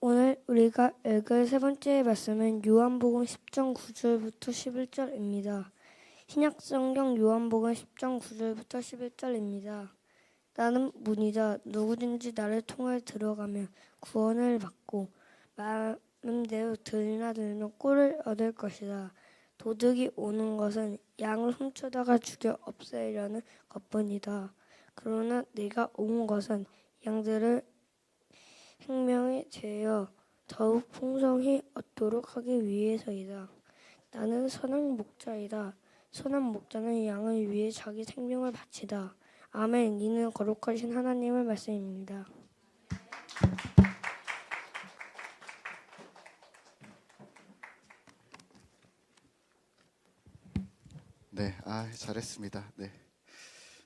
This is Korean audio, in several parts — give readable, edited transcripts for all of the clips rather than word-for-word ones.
오늘 우리가 읽을 세 번째 말씀은 요한복음 10장 9절부터 11절입니다. 신약성경 요한복음 10장 9절부터 11절입니다. 나는 문이다. 누구든지 나를 통해 들어가면 구원을 받고 마음대로 들이나 들면 꿀을 얻을 것이다. 도둑이 오는 것은 양을 훔쳐다가 죽여 없애려는 것뿐이다. 그러나 내가 온 것은 양들을 생명이 되어 더욱 풍성히 얻도록 하기 위해서이다. 나는 선한 목자이다. 선한 목자는 양을 위해 자기 생명을 바치다. 아멘. 이는 거룩하신 하나님의 말씀입니다. 네, 잘했습니다. 네,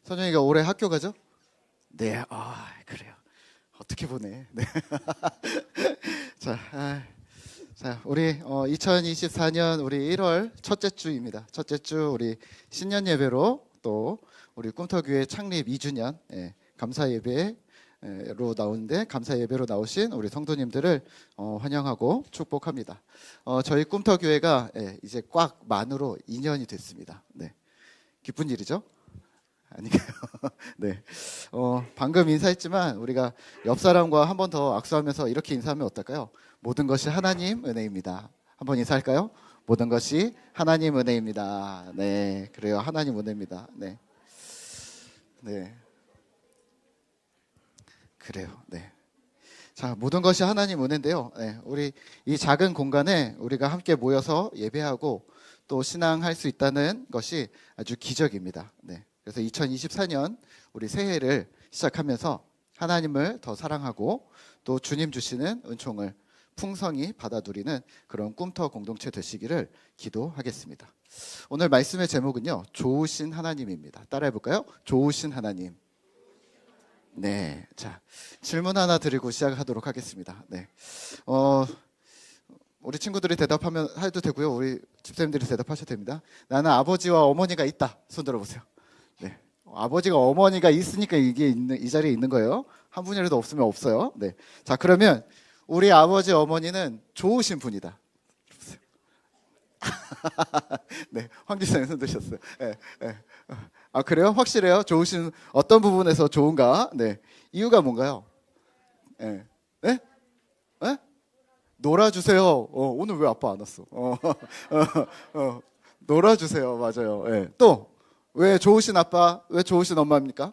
선영이가 올해 학교 가죠? 네, 그래요. 어떻게 보네. 네. 자, 우리 2024년 우리 1월 첫째 주입니다. 첫째 주 우리 신년 예배로 또 우리 꿈터교회 창립 2주년 감사 예배로 나오는데 감사 예배로 나오신 우리 성도님들을 환영하고 축복합니다. 저희 꿈터교회가 이제 꽉 만으로 2년이 됐습니다. 네, 기쁜 일이죠? 아니요. 네. 방금 인사했지만 우리가 옆 사람과 한 번 더 악수하면서 이렇게 인사하면 어떨까요? 모든 것이 하나님 은혜입니다. 한번 인사할까요? 모든 것이 하나님 은혜입니다. 네, 그래요. 하나님 은혜입니다. 네, 네, 그래요. 네. 자, 모든 것이 하나님 은혜인데요. 네, 우리 이 작은 공간에 우리가 함께 모여서 예배하고 또 신앙할 수 있다는 것이 아주 기적입니다. 네. 그래서 2024년 우리 새해를 시작하면서 하나님을 더 사랑하고 또 주님 주시는 은총을 풍성히 받아들이는 그런 꿈터 공동체 되시기를 기도하겠습니다. 오늘 말씀의 제목은요, 좋으신 하나님입니다. 따라해 볼까요? 좋으신 하나님. 네, 자, 질문 하나 드리고 시작하도록 하겠습니다. 네, 우리 친구들이 대답하면 해도 되고요, 우리 집사님들이 대답하셔도 됩니다. 나는 아버지와 어머니가 있다. 손 들어보세요. 네, 아버지가 어머니가 있으니까 이게 이 자리에 있는 거예요. 한 분이라도 없으면 없어요. 네, 자, 그러면 우리 아버지 어머니는 좋으신 분이다. 네, 황 기사님 손 드셨어요. 네, 네. 그래요? 확실해요? 좋으신 어떤 부분에서 좋은가? 네, 이유가 뭔가요? 네, 네, 네? 놀아주세요. 오늘 왜 아빠 안 왔어? 놀아주세요. 맞아요. 네. 또 왜 좋으신 아빠, 왜 좋으신 엄마입니까?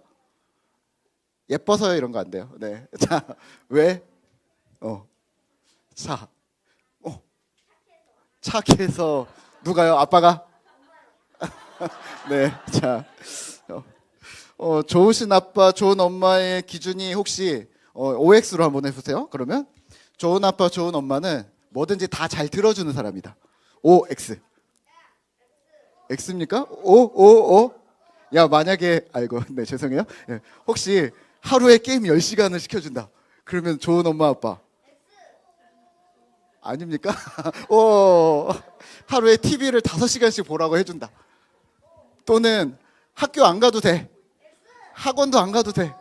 예뻐서요. 이런 거 안 돼요. 네, 자, 왜? 자, 착해서. 누가요? 아빠가? 네, 자, 좋으신 아빠, 좋은 엄마의 기준이 혹시 OX로 한번 해보세요. 그러면 좋은 아빠, 좋은 엄마는 뭐든지 다 잘 들어주는 사람이다. OX. X입니까? 오. 야, 만약에 네, 죄송해요. 예, 혹시 하루에 게임 10시간을 시켜준다. 그러면 좋은 엄마, 아빠. 아닙니까? 하루에 TV를 5시간씩 보라고 해준다. 또는 학교 안 가도 돼. 학원도 안 가도 돼.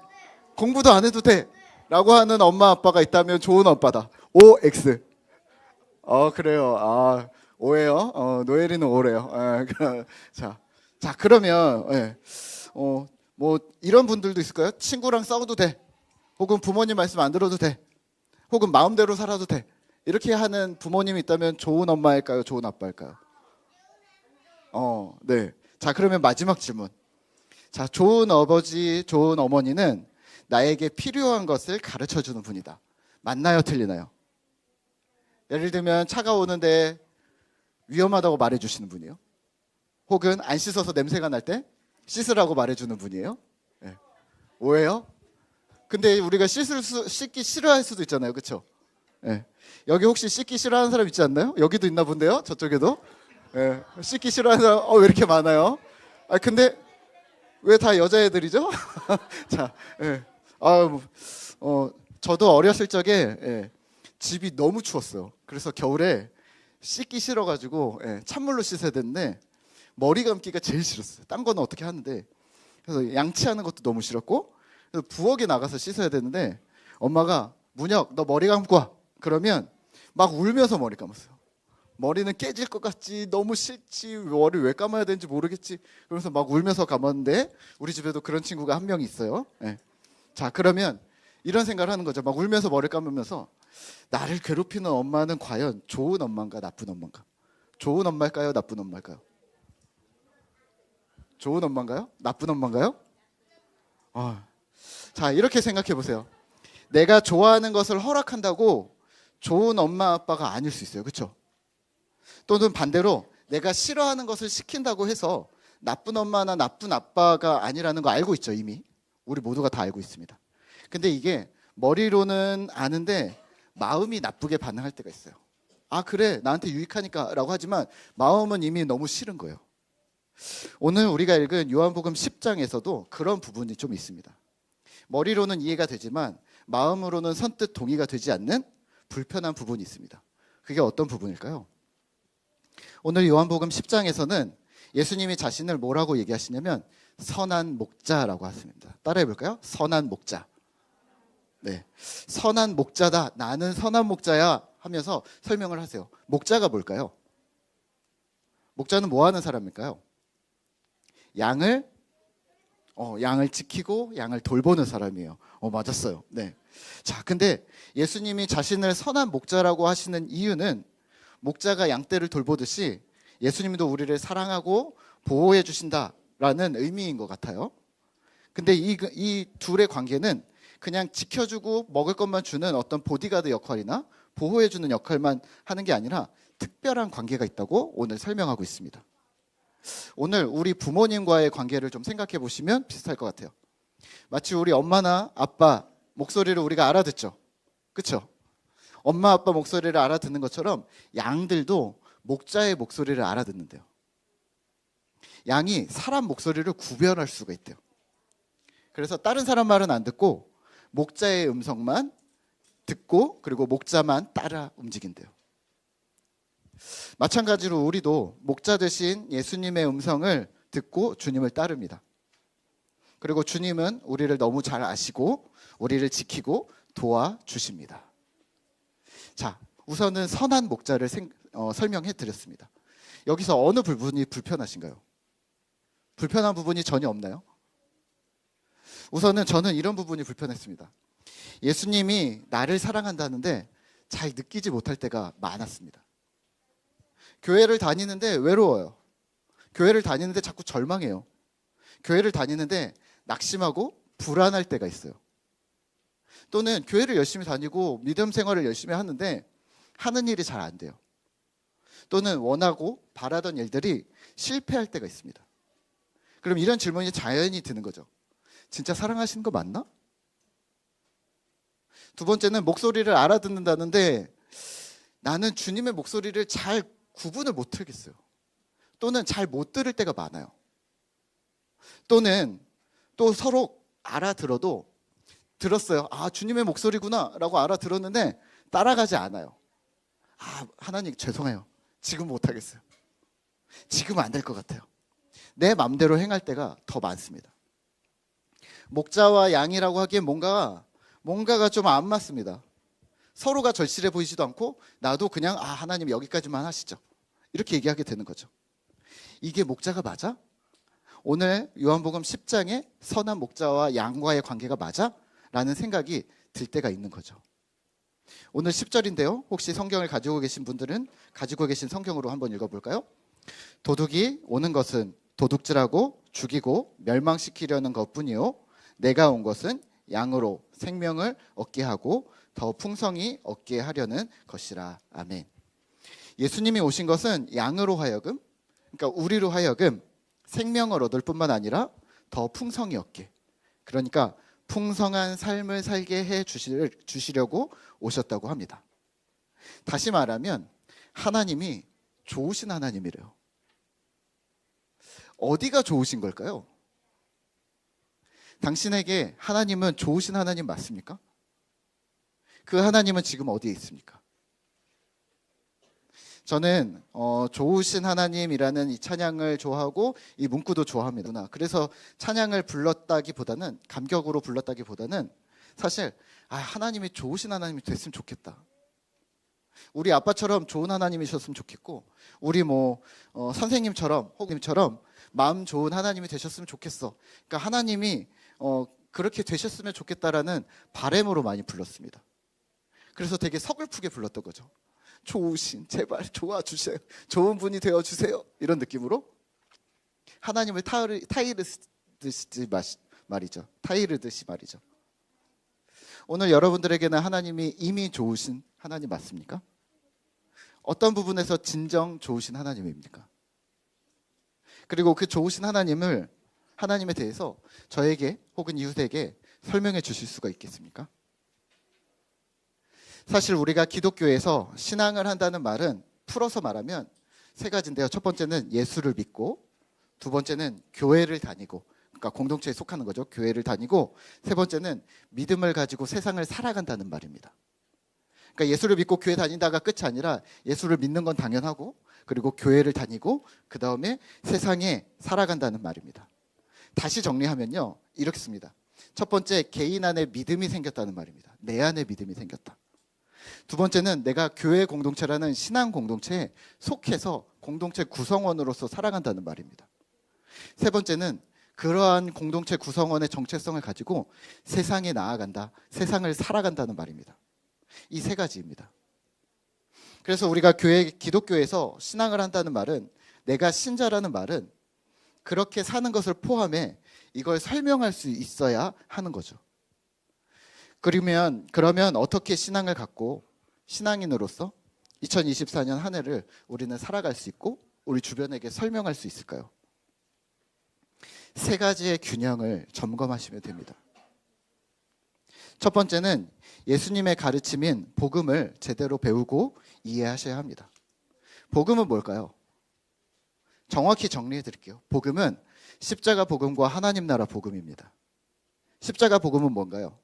공부도 안 해도 돼. 라고 하는 엄마, 아빠가 있다면 좋은 아빠다. OX. 그래요. 오예요. 노엘이는 오래요. 자, 그러면 뭐 이런 분들도 있을까요? 친구랑 싸워도 돼. 혹은 부모님 말씀 안 들어도 돼. 혹은 마음대로 살아도 돼. 이렇게 하는 부모님이 있다면 좋은 엄마일까요? 좋은 아빠일까요? 네. 자, 그러면 마지막 질문. 자, 좋은 아버지, 좋은 어머니는 나에게 필요한 것을 가르쳐주는 분이다. 맞나요? 틀리나요? 예를 들면 차가 오는데 위험하다고 말해주시는 분이에요. 혹은 안 씻어서 냄새가 날 때 씻으라고 말해주는 분이에요. 네. 오해요? 근데 우리가 씻기 싫어할 수도 있잖아요. 그렇죠? 네. 여기 혹시 씻기 싫어하는 사람 있지 않나요? 여기도 있나 본데요. 저쪽에도. 네. 씻기 싫어하는 사람 왜 이렇게 많아요? 근데 왜 다 여자애들이죠? 자, 네. 저도 어렸을 적에 집이 너무 추웠어요. 그래서 겨울에 씻기 싫어가지고 찬물로 씻어야 되는데 머리 감기가 제일 싫었어요. 딴 거는 어떻게 하는데, 그래서 양치하는 것도 너무 싫었고, 그래서 부엌에 나가서 씻어야 되는데 엄마가 문혁 너 머리 감고 와. 그러면 막 울면서 머리 감았어요. 머리는 깨질 것 같지, 너무 싫지, 머리 왜 감아야 되는지 모르겠지, 그러면서 막 울면서 감았는데 우리 집에도 그런 친구가 한 명 있어요. 네. 자, 그러면 이런 생각을 하는 거죠. 막 울면서 머리 감으면서 나를 괴롭히는 엄마는 과연 좋은 엄마인가 나쁜 엄마인가? 좋은 엄마일까요? 나쁜 엄마일까요? 좋은 엄마인가요? 나쁜 엄마인가요? 자, 이렇게 생각해 보세요. 내가 좋아하는 것을 허락한다고 좋은 엄마 아빠가 아닐 수 있어요. 그렇죠? 또는 반대로 내가 싫어하는 것을 시킨다고 해서 나쁜 엄마나 나쁜 아빠가 아니라는 거 알고 있죠. 이미 우리 모두가 다 알고 있습니다. 근데 이게 머리로는 아는데 마음이 나쁘게 반응할 때가 있어요. 아, 그래, 나한테 유익하니까 라고 하지만 마음은 이미 너무 싫은 거예요. 오늘 우리가 읽은 요한복음 10장에서도 그런 부분이 좀 있습니다. 머리로는 이해가 되지만 마음으로는 선뜻 동의가 되지 않는 불편한 부분이 있습니다. 그게 어떤 부분일까요? 오늘 요한복음 10장에서는 예수님이 자신을 뭐라고 얘기하시냐면 선한 목자라고 하십니다. 따라해 볼까요? 선한 목자. 네, 선한 목자다. 나는 선한 목자야 하면서 설명을 하세요. 목자가 뭘까요? 목자는 뭐 하는 사람일까요? 양을 지키고 양을 돌보는 사람이에요. 맞았어요. 네. 자, 근데 예수님이 자신을 선한 목자라고 하시는 이유는 목자가 양떼를 돌보듯이 예수님도 우리를 사랑하고 보호해 주신다라는 의미인 것 같아요. 근데 이 둘의 관계는 그냥 지켜주고 먹을 것만 주는 어떤 보디가드 역할이나 보호해 주는 역할만 하는 게 아니라 특별한 관계가 있다고 오늘 설명하고 있습니다. 오늘 우리 부모님과의 관계를 좀 생각해 보시면 비슷할 것 같아요. 마치 우리 엄마나 아빠 목소리를 우리가 알아듣죠. 그렇죠? 엄마 아빠 목소리를 알아듣는 것처럼 양들도 목자의 목소리를 알아듣는데요. 양이 사람 목소리를 구별할 수가 있대요. 그래서 다른 사람 말은 안 듣고 목자의 음성만 듣고 그리고 목자만 따라 움직인대요. 마찬가지로 우리도 목자 대신 예수님의 음성을 듣고 주님을 따릅니다. 그리고 주님은 우리를 너무 잘 아시고 우리를 지키고 도와주십니다. 자, 우선은 선한 목자를 설명해 드렸습니다. 여기서 어느 부분이 불편하신가요? 불편한 부분이 전혀 없나요? 우선은 저는 이런 부분이 불편했습니다. 예수님이 나를 사랑한다는데 잘 느끼지 못할 때가 많았습니다. 교회를 다니는데 외로워요. 교회를 다니는데 자꾸 절망해요. 교회를 다니는데 낙심하고 불안할 때가 있어요. 또는 교회를 열심히 다니고 믿음 생활을 열심히 하는데 하는 일이 잘 안 돼요. 또는 원하고 바라던 일들이 실패할 때가 있습니다. 그럼 이런 질문이 자연히 드는 거죠. 진짜 사랑하시는 거 맞나? 두 번째는 목소리를 알아듣는다는데 나는 주님의 목소리를 잘 구분을 못 하겠어요. 또는 잘 못 들을 때가 많아요. 또는 또 서로 알아들어도 들었어요. 아, 주님의 목소리구나 라고 알아들었는데 따라가지 않아요. 아, 하나님 죄송해요. 지금 못 하겠어요. 지금 안 될 것 같아요. 내 맘대로 행할 때가 더 많습니다. 목자와 양이라고 하기엔 뭔가가 좀 안 맞습니다. 서로가 절실해 보이지도 않고 나도 그냥 하나님 여기까지만 하시죠. 이렇게 얘기하게 되는 거죠. 이게 목자가 맞아? 오늘 요한복음 10장에 선한 목자와 양과의 관계가 맞아? 라는 생각이 들 때가 있는 거죠. 오늘 10절인데요. 혹시 성경을 가지고 계신 분들은 가지고 계신 성경으로 한번 읽어볼까요? 도둑이 오는 것은 도둑질하고 죽이고 멸망시키려는 것뿐이요 내가 온 것은 양으로 생명을 얻게 하고 더 풍성히 얻게 하려는 것이라. 아멘. 예수님이 오신 것은 양으로 하여금, 그러니까 우리로 하여금 생명을 얻을 뿐만 아니라 더 풍성히 얻게, 그러니까 풍성한 삶을 살게 해 주시려고 오셨다고 합니다. 다시 말하면 하나님이 좋으신 하나님이래요. 어디가 좋으신 걸까요? 당신에게 하나님은 좋으신 하나님 맞습니까? 그 하나님은 지금 어디에 있습니까? 저는 좋으신 하나님이라는 이 찬양을 좋아하고 이 문구도 좋아합니다. 그래서 찬양을 불렀다기보다는, 감격으로 불렀다기보다는 사실 하나님이 좋으신 하나님이 됐으면 좋겠다. 우리 아빠처럼 좋은 하나님이셨으면 좋겠고, 우리 선생님처럼 혹님처럼 마음 좋은 하나님이 되셨으면 좋겠어. 그러니까 하나님이 그렇게 되셨으면 좋겠다라는 바람으로 많이 불렀습니다. 그래서 되게 서글프게 불렀던 거죠. 좋으신, 제발 좋아주세요. 좋은 분이 되어주세요. 이런 느낌으로 하나님을 타이르듯이 말이죠. 오늘 여러분들에게는 하나님이 이미 좋으신 하나님 맞습니까? 어떤 부분에서 진정 좋으신 하나님입니까? 그리고 그 좋으신 하나님에 대해서 저에게 혹은 이웃에게 설명해 주실 수가 있겠습니까? 사실 우리가 기독교에서 신앙을 한다는 말은 풀어서 말하면 세 가지인데요. 첫 번째는 예수를 믿고, 두 번째는 교회를 다니고, 그러니까 공동체에 속하는 거죠. 교회를 다니고, 세 번째는 믿음을 가지고 세상을 살아간다는 말입니다. 그러니까 예수를 믿고 교회 다닌다가 끝이 아니라 예수를 믿는 건 당연하고, 그리고 교회를 다니고, 그 다음에 세상에 살아간다는 말입니다. 다시 정리하면요, 이렇게 씁니다. 첫 번째, 개인 안에 믿음이 생겼다는 말입니다. 내 안에 믿음이 생겼다. 두 번째는 내가 교회 공동체라는 신앙 공동체에 속해서 공동체 구성원으로서 살아간다는 말입니다. 세 번째는 그러한 공동체 구성원의 정체성을 가지고 세상에 나아간다, 세상을 살아간다는 말입니다. 이 세 가지입니다. 그래서 우리가 기독교에서 신앙을 한다는 말은, 내가 신자라는 말은 그렇게 사는 것을 포함해 이걸 설명할 수 있어야 하는 거죠. 그러면 어떻게 신앙을 갖고 신앙인으로서 2024년 한 해를 우리는 살아갈 수 있고 우리 주변에게 설명할 수 있을까요? 세 가지의 균형을 점검하시면 됩니다. 첫 번째는 예수님의 가르침인 복음을 제대로 배우고 이해하셔야 합니다. 복음은 뭘까요? 정확히 정리해 드릴게요. 복음은 십자가 복음과 하나님 나라 복음입니다. 십자가 복음은 뭔가요?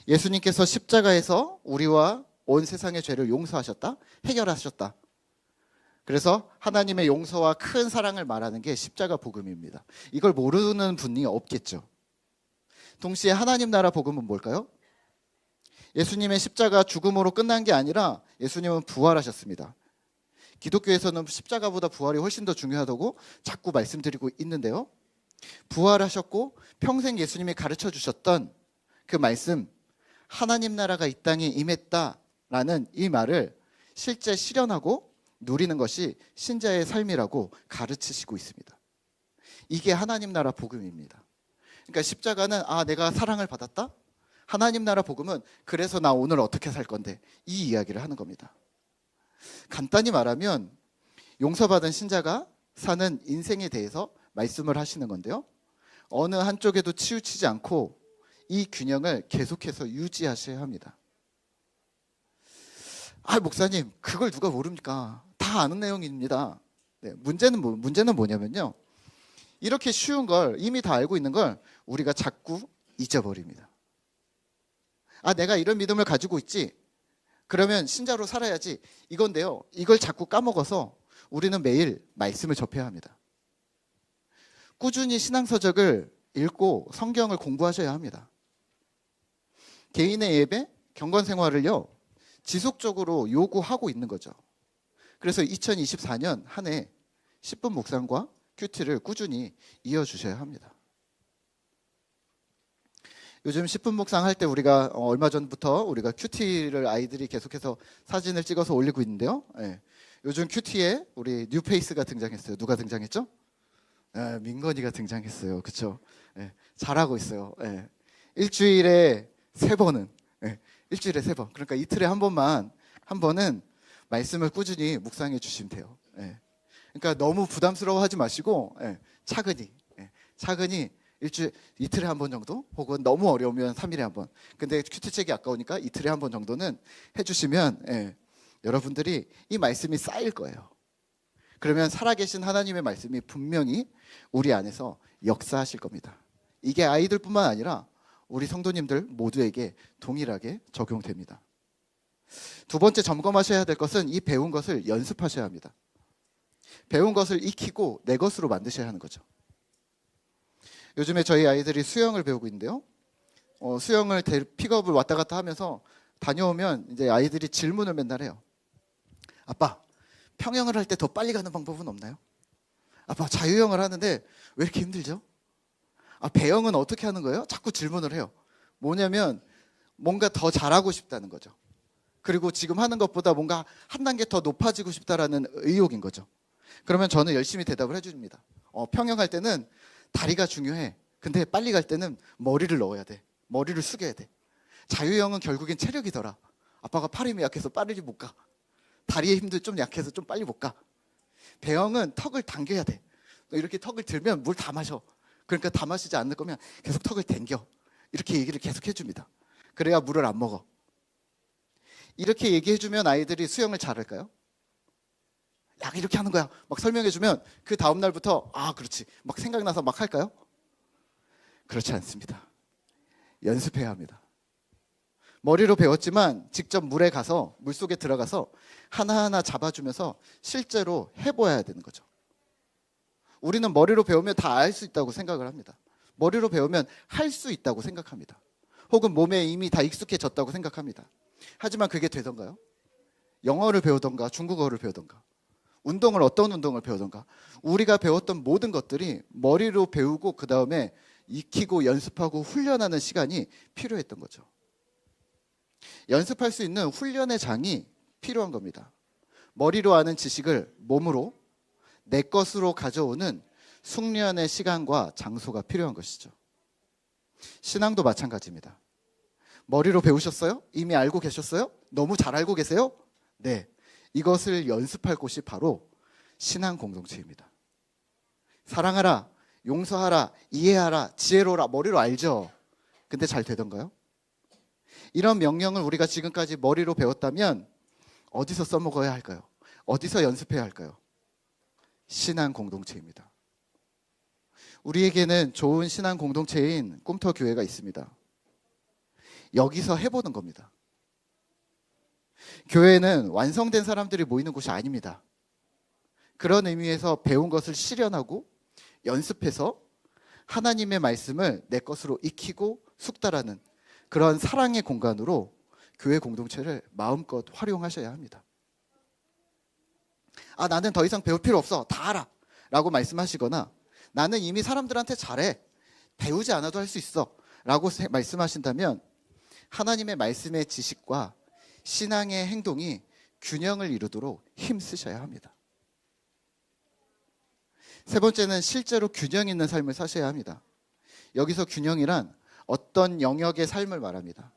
예수님께서 십자가에서 우리와 온 세상의 죄를 용서하셨다, 해결하셨다. 그래서 하나님의 용서와 큰 사랑을 말하는 게 십자가 복음입니다. 이걸 모르는 분이 없겠죠. 동시에 하나님 나라 복음은 뭘까요? 예수님의 십자가 죽음으로 끝난 게 아니라 예수님은 부활하셨습니다. 기독교에서는 십자가보다 부활이 훨씬 더 중요하다고 자꾸 말씀드리고 있는데요. 부활하셨고 평생 예수님이 가르쳐 주셨던 그 말씀, 하나님 나라가 이 땅에 임했다라는 이 말을 실제 실현하고 누리는 것이 신자의 삶이라고 가르치시고 있습니다. 이게 하나님 나라 복음입니다. 그러니까 십자가는 내가 사랑을 받았다? 하나님 나라 복음은 그래서 나 오늘 어떻게 살 건데, 이 이야기를 하는 겁니다. 간단히 말하면 용서받은 신자가 사는 인생에 대해서 말씀을 하시는 건데요. 어느 한쪽에도 치우치지 않고 이 균형을 계속해서 유지하셔야 합니다. 목사님, 그걸 누가 모릅니까? 다 아는 내용입니다. 네, 문제는 뭐냐면요. 이렇게 쉬운 걸, 이미 다 알고 있는 걸 우리가 자꾸 잊어버립니다. 내가 이런 믿음을 가지고 있지, 그러면 신자로 살아야지, 이건데요. 이걸 자꾸 까먹어서 우리는 매일 말씀을 접해야 합니다. 꾸준히 신앙서적을 읽고 성경을 공부하셔야 합니다. 개인의 예배, 경건 생활을요, 지속적으로 요구하고 있는 거죠. 그래서 2024년 한 해 10분 묵상과 큐티를 꾸준히 이어주셔야 합니다. 요즘 10분 묵상 할 때 우리가 얼마 전부터 우리가 큐티를 아이들이 계속해서 사진을 찍어서 올리고 있는데요. 요즘 큐티에 우리 뉴페이스가 등장했어요. 누가 등장했죠? 민건이가 등장했어요. 그렇죠? 잘하고 있어요. 일주일에 3번은 일주일에 3번. 그러니까 이틀에 한 번은 말씀을 꾸준히 묵상해 주시면 돼요. 그러니까 너무 부담스러워하지 마시고 차근히 이틀에 한 번 정도, 혹은 너무 어려우면 3일에 한 번. 근데 큐티책이 아까우니까 이틀에 한 번 정도는 해주시면 여러분들이 이 말씀이 쌓일 거예요. 그러면 살아계신 하나님의 말씀이 분명히 우리 안에서 역사하실 겁니다. 이게 아이들뿐만 아니라 우리 성도님들 모두에게 동일하게 적용됩니다. 두 번째 점검하셔야 될 것은 이 배운 것을 연습하셔야 합니다. 배운 것을 익히고 내 것으로 만드셔야 하는 거죠. 요즘에 저희 아이들이 수영을 배우고 있는데요. 수영을 픽업을 왔다 갔다 하면서 다녀오면 이제 아이들이 질문을 맨날 해요. 아빠, 평영을 할 때 더 빨리 가는 방법은 없나요? 아빠, 자유형을 하는데 왜 이렇게 힘들죠? 아, 배영은 어떻게 하는 거예요? 자꾸 질문을 해요. 뭐냐면 뭔가 더 잘하고 싶다는 거죠. 그리고 지금 하는 것보다 뭔가 한 단계 더 높아지고 싶다라는 의욕인 거죠. 그러면 저는 열심히 대답을 해줍니다. 평영할 때는 다리가 중요해. 근데 빨리 갈 때는 머리를 넣어야 돼. 머리를 숙여야 돼. 자유형은 결국엔 체력이더라. 아빠가 팔 힘이 약해서 빠르게 못 가. 다리의 힘도 좀 약해서 좀 빨리 못 가. 배영은 턱을 당겨야 돼. 이렇게 턱을 들면 물 다 마셔. 그러니까 다 마시지 않을 거면 계속 턱을 당겨. 이렇게 얘기를 계속 해줍니다. 그래야 물을 안 먹어. 이렇게 얘기해주면 아이들이 수영을 잘할까요? 야, 이렇게 하는 거야. 막 설명해주면 그 다음 날부터 아, 그렇지. 막 생각나서 막 할까요? 그렇지 않습니다. 연습해야 합니다. 머리로 배웠지만 직접 물에 가서 물속에 들어가서 하나하나 잡아주면서 실제로 해봐야 되는 거죠. 우리는 머리로 배우면 다 알 수 있다고 생각을 합니다. 머리로 배우면 할 수 있다고 생각합니다. 혹은 몸에 이미 다 익숙해졌다고 생각합니다. 하지만 그게 되던가요? 영어를 배우던가 중국어를 배우던가 운동을 어떤 운동을 배우던가 우리가 배웠던 모든 것들이 머리로 배우고 그 다음에 익히고 연습하고 훈련하는 시간이 필요했던 거죠. 연습할 수 있는 훈련의 장이 필요한 겁니다. 머리로 아는 지식을 몸으로 내 것으로 가져오는 숙련의 시간과 장소가 필요한 것이죠. 신앙도 마찬가지입니다. 머리로 배우셨어요? 이미 알고 계셨어요? 너무 잘 알고 계세요? 네, 이것을 연습할 곳이 바로 신앙 공동체입니다. 사랑하라, 용서하라, 이해하라, 지혜로라 머리로 알죠? 근데 잘 되던가요? 이런 명령을 우리가 지금까지 머리로 배웠다면 어디서 써먹어야 할까요? 어디서 연습해야 할까요? 신앙 공동체입니다. 우리에게는 좋은 신앙 공동체인 꿈터교회가 있습니다. 여기서 해보는 겁니다. 교회는 완성된 사람들이 모이는 곳이 아닙니다. 그런 의미에서 배운 것을 실현하고 연습해서 하나님의 말씀을 내 것으로 익히고 숙달하는 그런 사랑의 공간으로 교회 공동체를 마음껏 활용하셔야 합니다. 아, 나는 더 이상 배울 필요 없어. 다 알아. 라고 말씀하시거나 나는 이미 사람들한테 잘해. 배우지 않아도 할 수 있어. 라고 말씀하신다면 하나님의 말씀의 지식과 신앙의 행동이 균형을 이루도록 힘쓰셔야 합니다. 세 번째는 실제로 균형 있는 삶을 사셔야 합니다. 여기서 균형이란 어떤 영역의 삶을 말합니다.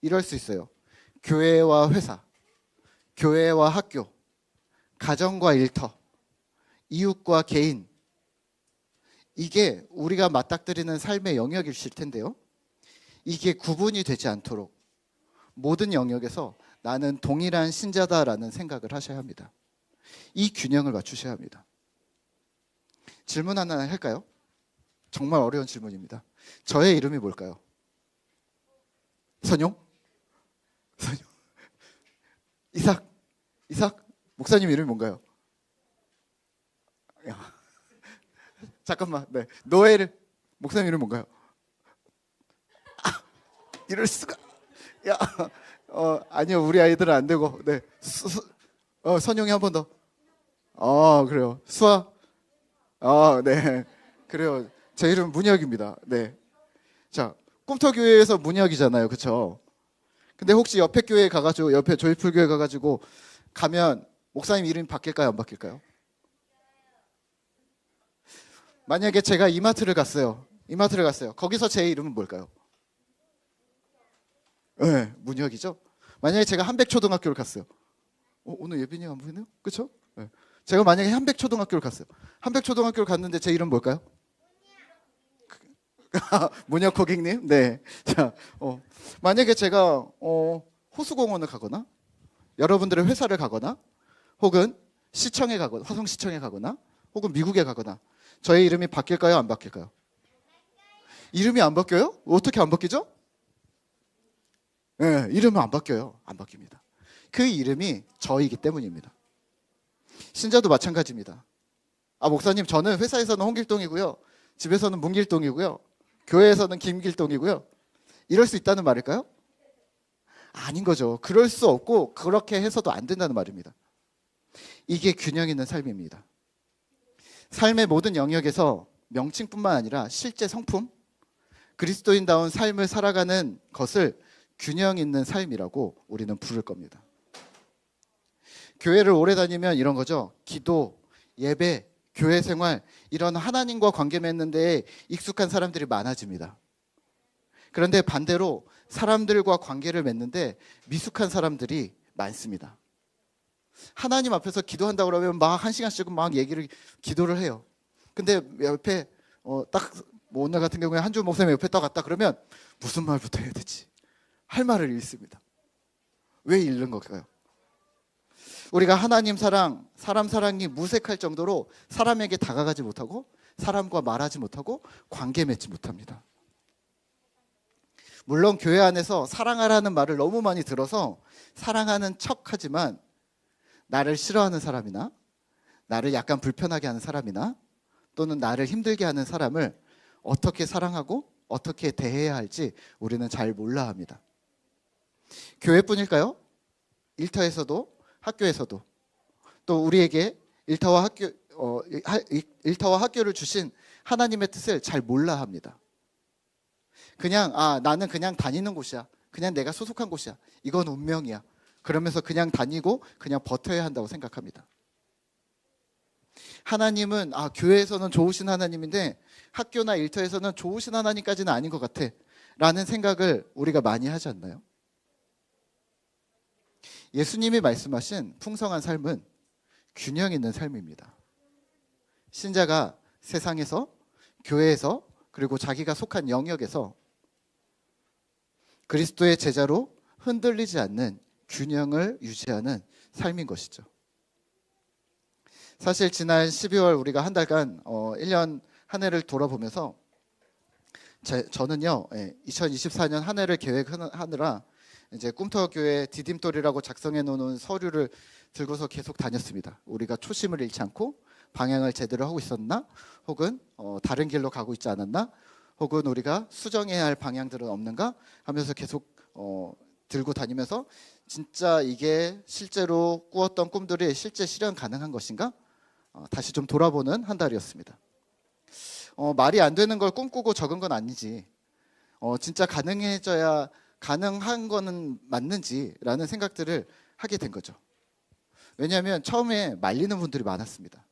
이럴 수 있어요. 교회와 회사, 교회와 학교, 가정과 일터, 이웃과 개인. 이게 우리가 맞닥뜨리는 삶의 영역이실 텐데요. 이게 구분이 되지 않도록 모든 영역에서 나는 동일한 신자다라는 생각을 하셔야 합니다. 이 균형을 맞추셔야 합니다. 질문 하나 할까요? 정말 어려운 질문입니다. 저의 이름이 뭘까요? 선용? 선용. 이삭? 이삭? 목사님 이름이 뭔가요? 야. 잠깐만. 네. 노엘. 목사님 이름이 뭔가요? 아, 이럴 수가. 야. 아니요. 우리 아이들은 안 되고. 네. 선용이 한 번 더. 그래요. 수아. 네. 그래요. 제 이름 문혁입니다. 네. 자, 꿈터교회에서 문혁이잖아요. 그렇죠? 근데 혹시 옆에 교회에 가가지고 옆에 조이풀교회 가가지고 가면 목사님 이름이 바뀔까요? 안 바뀔까요? 만약에 제가 이마트를 갔어요. 거기서 제 이름은 뭘까요? 네, 문혁이죠. 만약에 제가 한백초등학교를 갔어요. 오늘 예빈이 안 보이네요? 그렇죠? 네. 제가 만약에 한백초등학교를 갔어요. 한백초등학교를 갔는데 제 이름 뭘까요? 문혁 고객님. 네. 자, 만약에 제가 호수공원을 가거나 여러분들의 회사를 가거나 혹은 시청에 가거나 화성시청에 가거나 혹은 미국에 가거나 저의 이름이 바뀔까요? 안 바뀔까요? 이름이 안 바뀌어요? 어떻게 안 바뀌죠? 네, 이름은 안 바뀌어요. 안 바뀝니다. 그 이름이 저이기 때문입니다. 신자도 마찬가지입니다. 목사님, 저는 회사에서는 홍길동이고요. 집에서는 문길동이고요. 교회에서는 김길동이고요. 이럴 수 있다는 말일까요? 아닌 거죠. 그럴 수 없고 그렇게 해서도 안 된다는 말입니다. 이게 균형 있는 삶입니다. 삶의 모든 영역에서 명칭뿐만 아니라 실제 성품, 그리스도인다운 삶을 살아가는 것을 균형 있는 삶이라고 우리는 부를 겁니다. 교회를 오래 다니면 이런 거죠. 기도, 예배, 교회 생활, 이런 하나님과 관계 맺는 데에 익숙한 사람들이 많아집니다. 그런데 반대로 사람들과 관계를 맺는데 미숙한 사람들이 많습니다. 하나님 앞에서 기도한다고 그러면 막 1시간씩 막 기도를 해요. 근데 옆에 뭐 오늘 같은 경우에 한주 목사님 옆에 딱 갔다 그러면 무슨 말부터 해야 되지? 할 말을 잃습니다. 왜 잃는 걸까요? 우리가 하나님 사랑, 사람 사랑이 무색할 정도로 사람에게 다가가지 못하고 사람과 말하지 못하고 관계 맺지 못합니다. 물론 교회 안에서 사랑하라는 말을 너무 많이 들어서 사랑하는 척하지만 나를 싫어하는 사람이나 나를 약간 불편하게 하는 사람이나 또는 나를 힘들게 하는 사람을 어떻게 사랑하고 어떻게 대해야 할지 우리는 잘 몰라 합니다. 교회뿐일까요? 일터에서도 학교에서도 또 우리에게 일터와 학교를 주신 하나님의 뜻을 잘 몰라 합니다. 그냥 나는 그냥 다니는 곳이야. 그냥 내가 소속한 곳이야. 이건 운명이야. 그러면서 그냥 다니고 그냥 버텨야 한다고 생각합니다. 하나님은 교회에서는 좋으신 하나님인데 학교나 일터에서는 좋으신 하나님까지는 아닌 것 같아 라는 생각을 우리가 많이 하지 않나요? 예수님이 말씀하신 풍성한 삶은 균형 있는 삶입니다. 신자가 세상에서, 교회에서, 그리고 자기가 속한 영역에서 그리스도의 제자로 흔들리지 않는 균형을 유지하는 삶인 것이죠. 사실 지난 12월 우리가 한 달간 1년 한 해를 돌아보면서 저는요 2024년 한 해를 계획하느라 이제 꿈터교회 디딤돌이라고 작성해 놓은 서류를 들고서 계속 다녔습니다. 우리가 초심을 잃지 않고 방향을 제대로 하고 있었나? 혹은 다른 길로 가고 있지 않았나? 혹은 우리가 수정해야 할 방향들은 없는가? 하면서 계속 들고 다니면서 진짜 이게 실제로 꾸었던 꿈들이 실제 실현 가능한 것인가? 다시 좀 돌아보는 한 달이었습니다. 말이 안 되는 걸 꿈꾸고 적은 건 아니지. 진짜 가능한 거는 맞는지라는 생각들을 하게 된 거죠. 왜냐하면 처음에 말리는 분들이 많았습니다.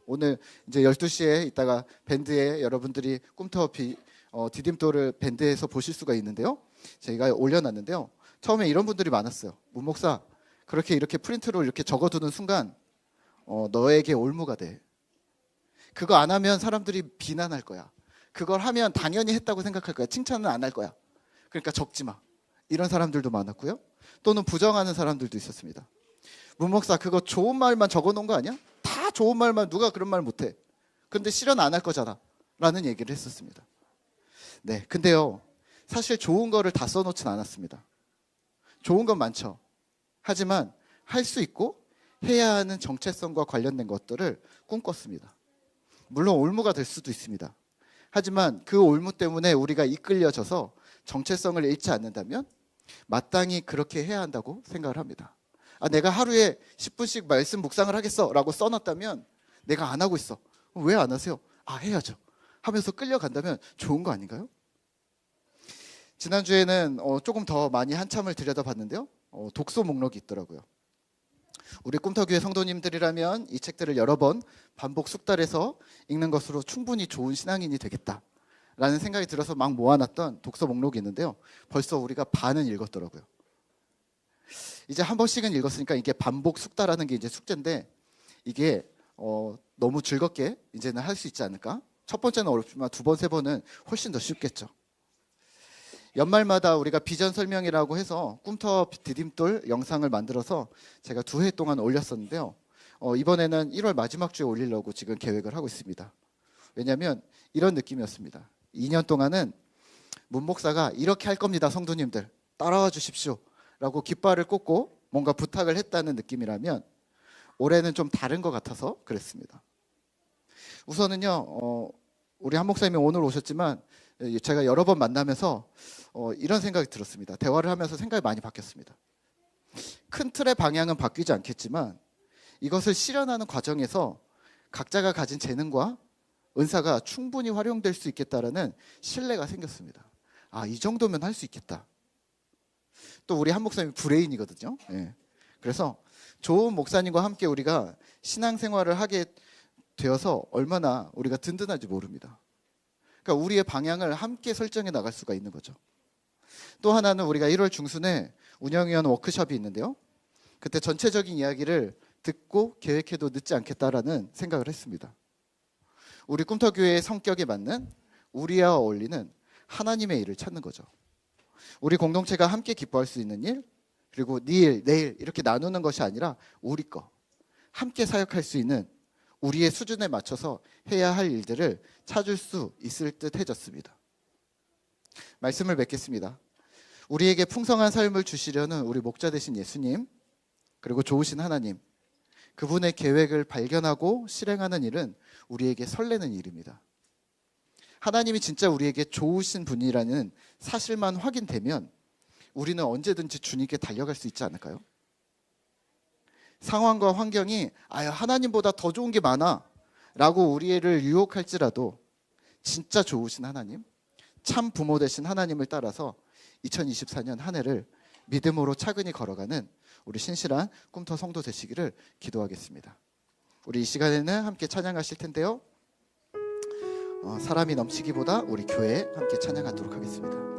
오늘 이제 12시에 이따가 밴드에 여러분들이 꿈터 디딤돌을 밴드에서 보실 수가 있는데요. 저희가 올려놨는데요. 처음에 이런 분들이 많았어요. 문 목사, 그렇게 이렇게 프린트로 이렇게 적어두는 순간 너에게 올무가 돼. 그거 안 하면 사람들이 비난할 거야. 그걸 하면 당연히 했다고 생각할 거야. 칭찬은 안 할 거야. 그러니까 적지 마. 이런 사람들도 많았고요. 또는 부정하는 사람들도 있었습니다. 문 목사, 그거 좋은 말만 적어놓은 거 아니야? 다 좋은 말만, 누가 그런 말 못해. 근데 실현 안 할 거잖아 라는 얘기를 했었습니다. 네, 근데요 사실 좋은 거를 다 써놓진 않았습니다. 좋은 건 많죠. 하지만 할 수 있고 해야 하는 정체성과 관련된 것들을 꿈꿨습니다. 물론 올무가 될 수도 있습니다. 하지만 그 올무 때문에 우리가 이끌려져서 정체성을 잃지 않는다면 마땅히 그렇게 해야 한다고 생각을 합니다. 내가 하루에 10분씩 말씀 묵상을 하겠어 라고 써놨다면 내가 안 하고 있어. 왜 안 하세요? 해야죠 하면서 끌려간다면 좋은 거 아닌가요? 지난주에는 조금 더 많이 한참을 들여다봤는데요. 독서 목록이 있더라고요. 우리 꿈터교회 성도님들이라면 이 책들을 여러 번 반복 숙달해서 읽는 것으로 충분히 좋은 신앙인이 되겠다라는 생각이 들어서 막 모아놨던 독서 목록이 있는데요. 벌써 우리가 반은 읽었더라고요. 이제 한 번씩은 읽었으니까 이게 반복 숙달하는 게 이제 숙제인데 이게 너무 즐겁게 이제는 할 수 있지 않을까? 첫 번째는 어렵지만 두 번, 세 번은 훨씬 더 쉽겠죠. 연말마다 우리가 비전 설명이라고 해서 꿈터 디딤돌 영상을 만들어서 제가 2회 동안 올렸었는데요. 이번에는 1월 마지막 주에 올리려고 지금 계획을 하고 있습니다. 왜냐하면 이런 느낌이었습니다. 2년 동안은 문 목사가 이렇게 할 겁니다. 성도님들 따라와 주십시오 라고 깃발을 꽂고 뭔가 부탁을 했다는 느낌이라면 올해는 좀 다른 것 같아서 그랬습니다. 우선은요 우리 한 목사님이 오늘 오셨지만 제가 여러 번 만나면서 이런 생각이 들었습니다. 대화를 하면서 생각이 많이 바뀌었습니다. 큰 틀의 방향은 바뀌지 않겠지만 이것을 실현하는 과정에서 각자가 가진 재능과 은사가 충분히 활용될 수 있겠다라는 신뢰가 생겼습니다. 아, 이 정도면 할 수 있겠다. 또 우리 한 목사님이 브레인이거든요. 예. 그래서 좋은 목사님과 함께 우리가 신앙생활을 하게 되어서 얼마나 우리가 든든한지 모릅니다. 그러니까 우리의 방향을 함께 설정해 나갈 수가 있는 거죠. 또 하나는 우리가 1월 중순에 운영위원 워크숍이 있는데요. 그때 전체적인 이야기를 듣고 계획해도 늦지 않겠다라는 생각을 했습니다. 우리 꿈터교회의 성격에 맞는 우리와 어울리는 하나님의 일을 찾는 거죠. 우리 공동체가 함께 기뻐할 수 있는 일, 그리고 내일 이렇게 나누는 것이 아니라 우리 거, 함께 사역할 수 있는 우리의 수준에 맞춰서 해야 할 일들을 찾을 수 있을 듯 해졌습니다. 말씀을 맺겠습니다. 우리에게 풍성한 삶을 주시려는 우리 목자 되신 예수님, 그리고 좋으신 하나님, 그분의 계획을 발견하고 실행하는 일은 우리에게 설레는 일입니다. 하나님이 진짜 우리에게 좋으신 분이라는 사실만 확인되면 우리는 언제든지 주님께 달려갈 수 있지 않을까요? 상황과 환경이 하나님보다 더 좋은 게 많아 라고 우리를 유혹할지라도 진짜 좋으신 하나님, 참 부모 되신 하나님을 따라서 2024년 한 해를 믿음으로 차근히 걸어가는 우리 신실한 꿈터 성도 되시기를 기도하겠습니다. 우리 이 시간에는 함께 찬양하실 텐데요. 사람이 넘치기보다 우리 교회 함께 찬양하도록 하겠습니다.